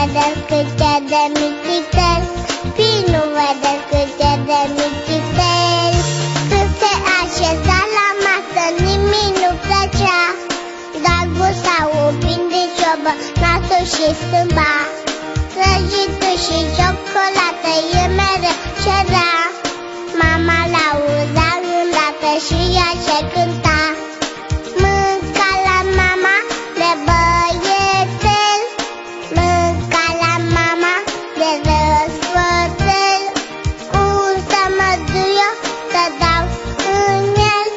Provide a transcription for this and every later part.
vedeți cât e de mititel, fii nu vedeți cât e de mititel. Când se așeza la masă, nimic nu plăcea, dar gusa upinde ciobă, nasul și stâmba. Prăjitul și ciocolată e mereu cerea. Mama l-auzea îndată și ea ce cânta. Mânca la mama de băiețel, mânca la mama de răsfățel. Cum să mă duc eu să dau în el?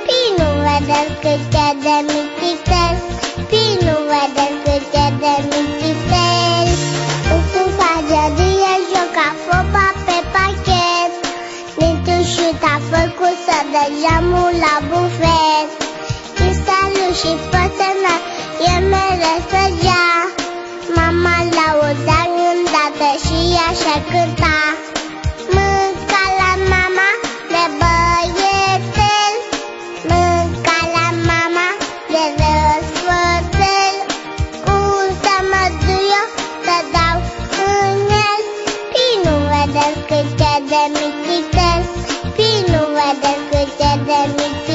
Fii nu vedeți cât e de mititel, fii nu vedeți cât e de mititel. Însă săgerie joca fopa pe pachet, Nintușul a făcut să dă geamul la bufet. Cristalul și păsănă e mereu săgea. Mama l-auzea îndată și ea și-a cânta. Mânca la mama de băiețel, mânca la mama de răsfățel. Cum să mă duc eu să dau în el? Fii nu vedeți cât e de mititel, fii nu vedeți cât e de mititel.